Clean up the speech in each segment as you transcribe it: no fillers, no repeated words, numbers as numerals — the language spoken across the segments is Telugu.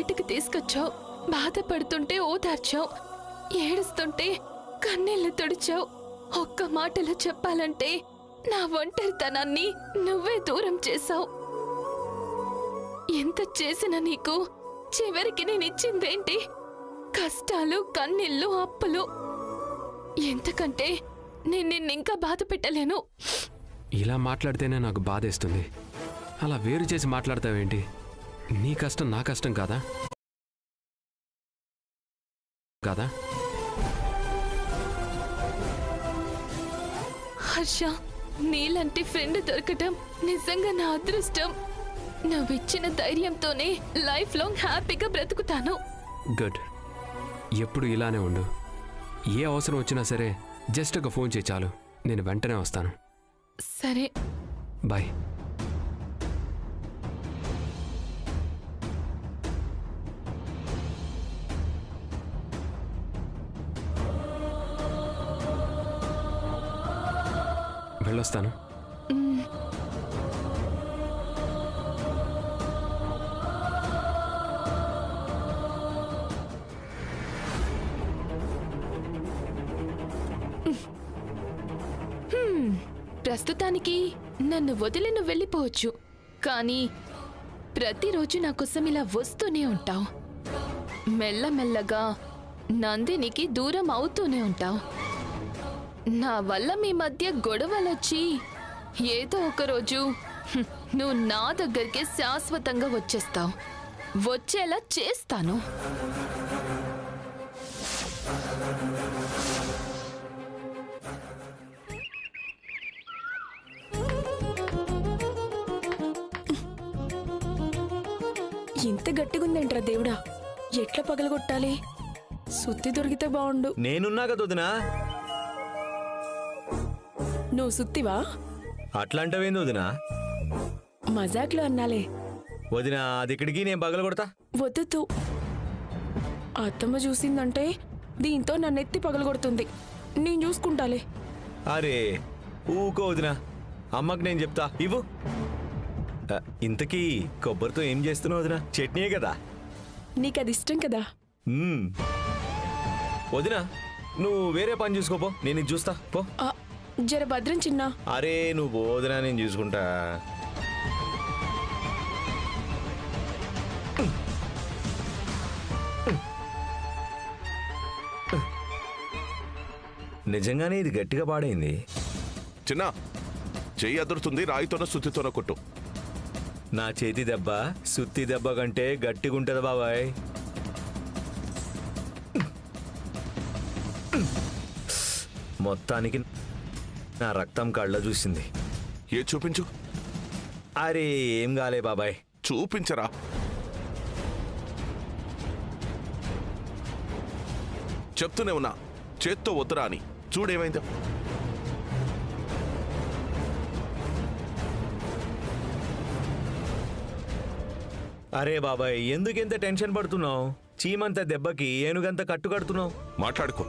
బయటకు తీసుకొచ్చావు. బాధపడుతుంటే ఓదార్చావు, ఏడుస్తుంటే కన్నీళ్లు తుడిచావు. ఒక్క మాటలో చెప్పాలంటే నా ఒంటరితనాన్ని నువ్వే దూరం చేశావు. ఎంత చేసినా నీకు చివరికి నేనిచ్చిందేంటి? కష్టాలు, కన్నీళ్లు, అప్పులు. ఎంతకంటే నేను నిన్నింకా బాధ పెట్టలేను. ఇలా మాట్లాడితేనే నాకు బాధేస్తుంది. అలా వేరు చేసి మాట్లాడతావేంటి? నీ కష్టం నా కష్టం కాదా? హర్ష, నీలాంటి ఫ్రెండ్ దొరకటం నిజంగా నా అదృష్టం. నువ్విచ్చిన ధైర్యంతోనే లైఫ్ లాంగ్ హ్యాపీగా బ్రతుకుతాను. గుడ్. ఎప్పుడు ఇలానే ఉండు. ఏ అవసరం వచ్చినా సరే జస్ట్ ఒక ఫోన్ చేయి చాలు, నేను వెంటనే వస్తాను. సరే, బాయ్. వెళ్ళొస్తాను. ప్రస్తుతానికి నన్ను వదిలి నువ్వు వెళ్ళిపోవచ్చు, కానీ ప్రతిరోజు నా కోసం ఇలా వస్తూనే ఉంటావు. మెల్లమెల్లగా నందినికి దూరం అవుతూనే ఉంటావు. నా వల్ల మీ మధ్య గొడవలొచ్చి ఏదో ఒకరోజు నువ్వు నా దగ్గరికి శాశ్వతంగా వచ్చేస్తావు. వచ్చేలా చేస్తాను. ఇంత గట్టిగుందేంట్రా దేవుడా, ఎట్లా పగలగొట్టాలి? సుత్తి దొరికితే బాగుండు. నేనున్నా కదా వదినా. నువ్వు సుత్తివా? అట్లాంటివేంది వదినా? మజాక్లో అన్నాలే. వదినా అది ఇక్కడికి నేను పగల కొడతా. వద్దు, అత్తమ్మ చూసిందంటే దీంతో నన్నెత్తి పగలగొడుతుంది. నేను చూసుకుంటాలే. అరే ఊకో వదినా, అమ్మకి నేను చెప్తా. ఇవ్వు. ఇంతకీ కొబ్బరితో ఏం చేస్తున్నావు వదినా? చట్నీయే కదా? నీకది ఇష్టం కదా. వదినా నువ్వు వేరే పని చూసుకోపో, నేను ఇది చూస్తా పో. జర భద్రం చిన్న. అరే నువ్వు పోదునా, నేను చూసుకుంటా. నిజంగానే ఇది గట్టిగా పాడైంది. చిన్న చెయ్యి అదురుతుంది, రాయితోనో సుత్తితోనో కొట్టు. నా చేతి దెబ్బ సుత్తి దెబ్బ కంటే గట్టిగుంటది బాబాయ్. మొత్తానికి నా రక్తం కళ్ళ చూసింది. ఏ చూపించు. అరే ఏం కాలే బాబాయ్. చూపించరా. చెప్తూనే ఉన్నా చేత్తో వద్దురా అని. చూడేమైందో. అరే బాబాయ్ ఎందుకెంత టెన్షన్ పడుతున్నావు? చీమంత దెబ్బకి ఏనుగంత కట్టు కడుతున్నావు. మాట్లాడుకో.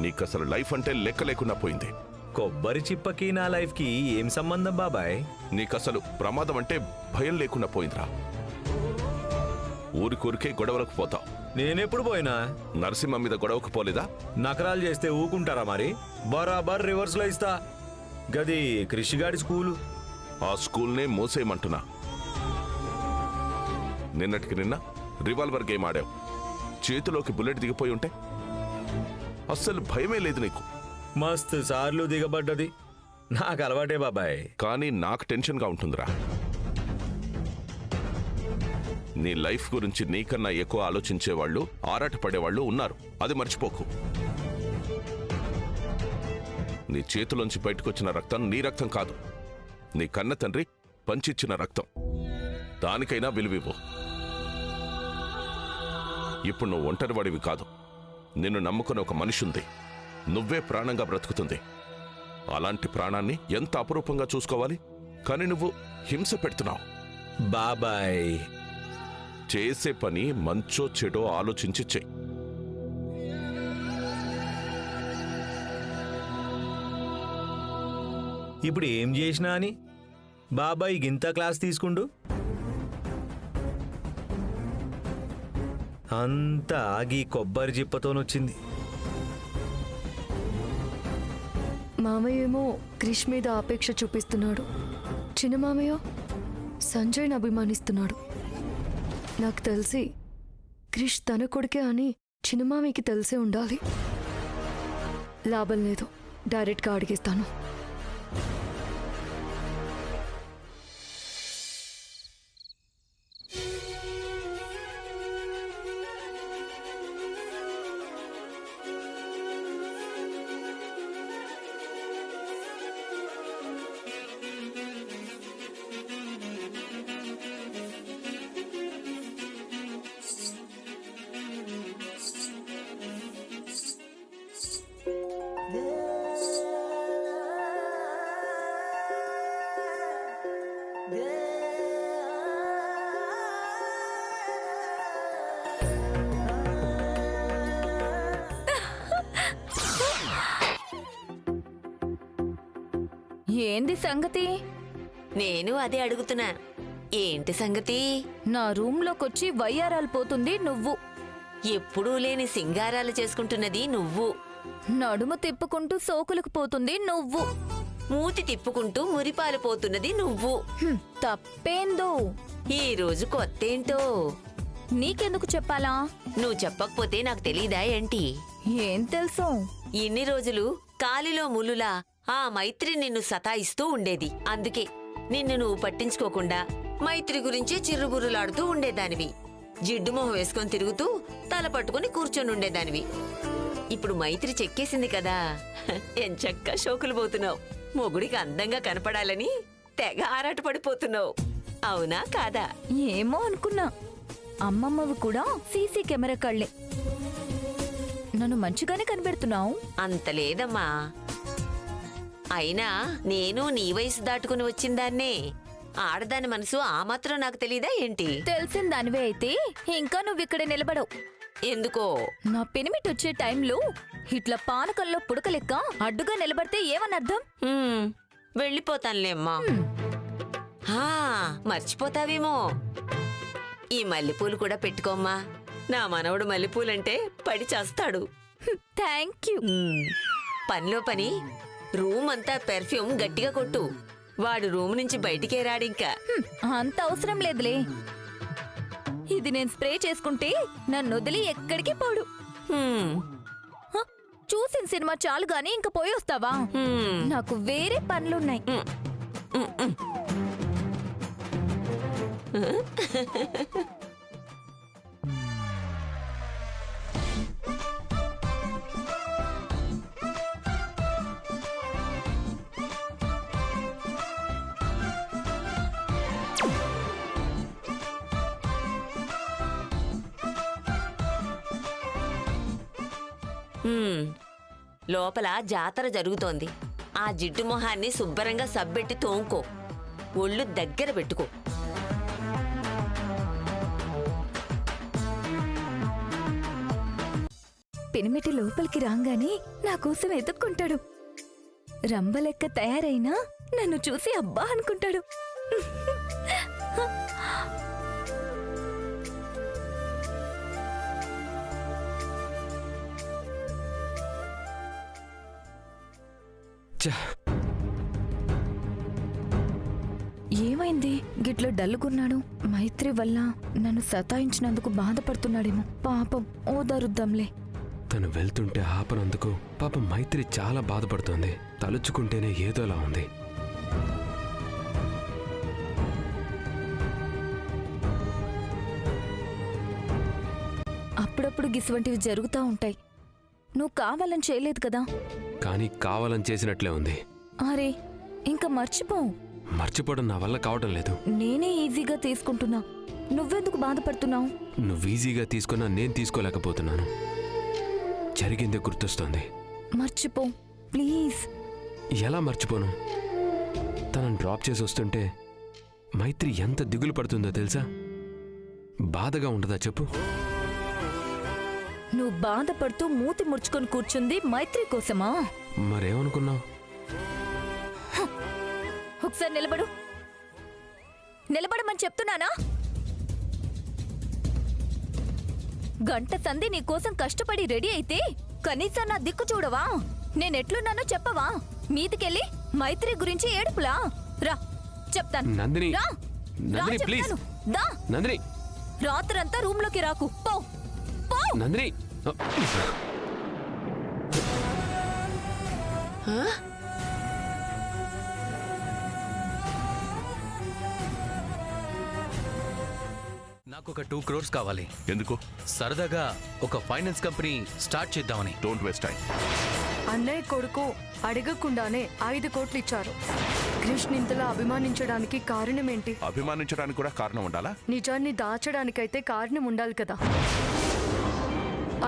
నీకసలు లైఫ్ అంటే లెక్క లేకుండా పోయింది. కొబ్బరి చిప్పకి నా లైఫ్కి ఏం సంబంధం బాబాయ్? నీకసలు ప్రమాదం అంటే భయం లేకుండా పోయిందిరా. ఊరికూరికే గొడవలకు పోతావు. నేనెప్పుడు పోయినా? నరసింహ మీద గొడవకు పోలేదా? నకరాలు చేస్తే ఊకుంటారా మరి? బరాబర్ రివర్స్ లో ఇస్తా. గది కృషిగాడి స్కూలు. ఆ స్కూల్నే మూసేయమంటున్నా. నిన్నటికి నిన్న రివాల్వర్ గేమ్ ఆడావు. చేతిలోకి బుల్లెట్ దిగిపోయి ఉంటే అస్సలు భయమే లేదు నీకు. మస్తు సార్లు దిగబడ్డది. నాకు అలవాటే బాబాయ్. కానీ నాకు టెన్షన్గా ఉంటుందిరా. నీ లైఫ్ గురించి నీకన్నా ఎక్కువ ఆలోచించేవాళ్ళు, ఆరాటపడేవాళ్ళు ఉన్నారు. అది మర్చిపోకు. నీ చేతిలోంచి బయటకొచ్చిన రక్తం నీ రక్తం కాదు, నీ కన్న తండ్రి పంచిచ్చిన రక్తం. దానికైనా విలువివ్వు. ఇప్పుడు నువ్వు ఒంటరివాడివి కాదు. నిన్ను నమ్ముకుని ఒక మనిషి ఉంది. నువ్వే ప్రాణంగా బ్రతుకుతుంది. అలాంటి ప్రాణాన్ని ఎంత అపురూపంగా చూసుకోవాలి, కానీ నువ్వు హింస పెడుతున్నావు. బాబాయ్ చేసే పని మంచో చెడో ఆలోచించి చెయ్యి. ఇప్పుడు ఏం చేసినా అని బాబాయ్ గింత క్లాస్ తీసుకుంటూ? అంతా ఆగి కొబ్బరి జిప్పతోనొచ్చింది. మామయ్య ఏమో క్రిష్ మీద ఆపేక్ష చూపిస్తున్నాడు. చిన్న మామయ్య సంజయ్ని అభిమానిస్తున్నాడు. నాకు తెలిసి క్రిష్ తన కొడుకే అని చిన్న మామయ్యకి తెలిసే ఉండాలి. లాభం లేదు, డైరెక్ట్గా అడిగేస్తాను. ఏంది సంగతి? నేను అదే అడుగుతున్నా. ఏంటి సంగతి? నా రూంలోకొచ్చి వయ్యారాలు పోతుంది నువ్వు. ఎప్పుడూ లేని సింగారాలు చేసుకుంటున్నది నువ్వు. నడుము తిప్పుకుంటూ సోకులకు పోతుంది నువ్వు. మూతి తిప్పుకుంటూ మురిపాలు పోతున్నది నువ్వు. తప్పేందో ఈ రోజు కొత్తేంటో నీకెందుకు చెప్పాలా? నువ్వు చెప్పకపోతే నాకు తెలీదా ఏంటి? ఏం తెలుసు? ఇన్ని రోజులు కాలిలో ముల్లులా ఆ మైత్రి నిన్ను సతాయిస్తూ ఉండేది. అందుకే నిన్ను నువ్వు పట్టించుకోకుండా మైత్రి గురించే చిర్రుబుర్రులాడుతూ ఉండేదానివి. జిడ్డు మొహం వేసుకొని తిరుగుతూ తల పట్టుకుని కూర్చొని ఉండేదానివి. ఇప్పుడు మైత్రి చెక్కేసింది కదా, ఎంచక్కా షోకులు పోతున్నావు. మొగుడికి అందంగా కనపడాలని తెగ ఆరాటపడిపోతున్నావు. అవునా కాదా? ఏమో అనుకున్నా. అమ్మమ్మవి కూడా సీసీ కెమెరా కళ్ళే. నన్ను మంచిగానే కనిపెడుతున్నావు. అంత లేదమ్మా. అయినా నేను నీ వయసు దాటుకుని వచ్చిందాన్నే. ఆడదాని మనసు ఆ మాత్రం నాకు తెలీదా ఏంటి? తెలిసిన దానివే అయితే ఇంకా నువ్విక్కడే నిలబడవు. ఎందుకో? నా పెనిమిటి వచ్చే టైంలో ఇట్లా పానకంలో పుడకలెక్క అడ్డుగా నిలబడితే ఏమనర్థం? వెళ్ళిపోతానులేమ్మా. మర్చిపోతావేమో. ఈ మల్లెపూలు కూడా పెట్టుకోమ్మా. నా మనవడు మల్లెపూలంటే పడి చేస్తాడు. Thank you. పనిలో పని రూమ్ అంతా పెర్ఫ్యూమ్ గట్టిగా కొట్టు. వాడు రూమ్ నుంచి బయటికే రాడింకా. అంత అవసరం లేదులే. ఇది నేను స్ప్రే చేసుకుంటే నన్ను వదిలి ఎక్కడికి పోడు. హ, చూసిన సినిమా చాలు గాని ఇంక పోయి వస్తావా? నాకు వేరే పనులున్నాయి. లోపల జాతర జరుగుతోంది. ఆ జిడ్డు మొహాన్ని శుభ్రంగా సబ్బెట్టి తోంకో. ఒళ్ళు దగ్గర పెట్టుకో. పెనిమిటి లోపలికి రాగానే నా కోసం ఎదుక్కుంటాడు. రంబలెక్క తయారైనా నన్ను చూసి అబ్బా అనుకుంటాడు. ఏమైంది గిట్ల డల్లుకున్నాడు? మైత్రి వల్ల నన్ను సతాయించినందుకు బాధపడుతున్నాడేమో. పాపం ఓదారుద్దాంలే. తను వెళ్తుంటే ఆపనందుకు పాపం మైత్రి చాలా బాధపడుతోంది. తలుచుకుంటేనే ఏదోలా ఉంది. అప్పుడప్పుడు గిసువంటివి జరుగుతూ ఉంటాయి. నువ్వు కావాలని చేయలేదు కదా. కానీ కావాలని చేసినట్లే ఉంది. అరే ఇంకా మర్చిపో. మర్చిపోవడం నా వల్ల కావడం లేదు. నేనే ఈజీగా తీసుకుంటున్నా. నువ్వెందుకు బాధపడుతున్నావు? నువ్వు ఈజీగా తీసుకున్నా నేను తీసుకోలేకపోతున్నాను. జరిగిందే గుర్తొస్తోంది. మర్చిపో ప్లీజ్. ఎలా మర్చిపోను? తనని డ్రాప్ చేసి వస్తుంటే మైత్రి ఎంత దిగులు పడుతుందో తెలుసా? బాధగా ఉండదా చెప్పు? నువ్వు బాధపడుతూ మూతి ముడుచుకొని కూర్చుంది మైత్రి కోసమా? మరేమనుకున్నావు? ఒకసారి నిలబడు. నిలబడమని చెప్తున్నానా? గంట సంధి నీకోసం కష్టపడి రెడీ అయితే కనీసం నా దిక్కు చూడవా? నేనెట్లున్నానో చెప్పవా? మీదికెళ్ళి మైత్రి గురించి ఏడుపులా? రా చెప్తాను. నందిని రా. రా నందిని ప్లీజ్ చెప్తాను. దా. నందిని రాత్రంతా రూమ్లోకి రాకు. పో పో. నందిని నాకు ఒక 2 crores కావాలి. ఎందుకు? సరదాగా ఒక ఫైనాన్స్ కంపెనీ స్టార్ట్ చేద్దామని. Don't waste time. అన్నయ్య కొడుకు అడగకుండానే 5 కోట్లు ఇచ్చారు. కృష్ణ ఇంతలా అభిమానించడానికి కారణం ఏంటి? అభిమానించడానికి కూడా కారణం ఉండాలా? నిజాన్ని దాచడానికైతే కారణం ఉండాలి కదా.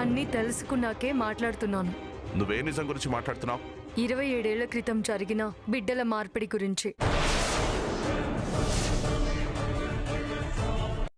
అన్నీ తెలుసుకున్నాకే మాట్లాడుతున్నాను. నువ్వే నిజం గురించి మాట్లాడుతున్నావు? 27 ఏళ్ల క్రితం జరిగిన బిడ్డల మార్పిడి గురించి.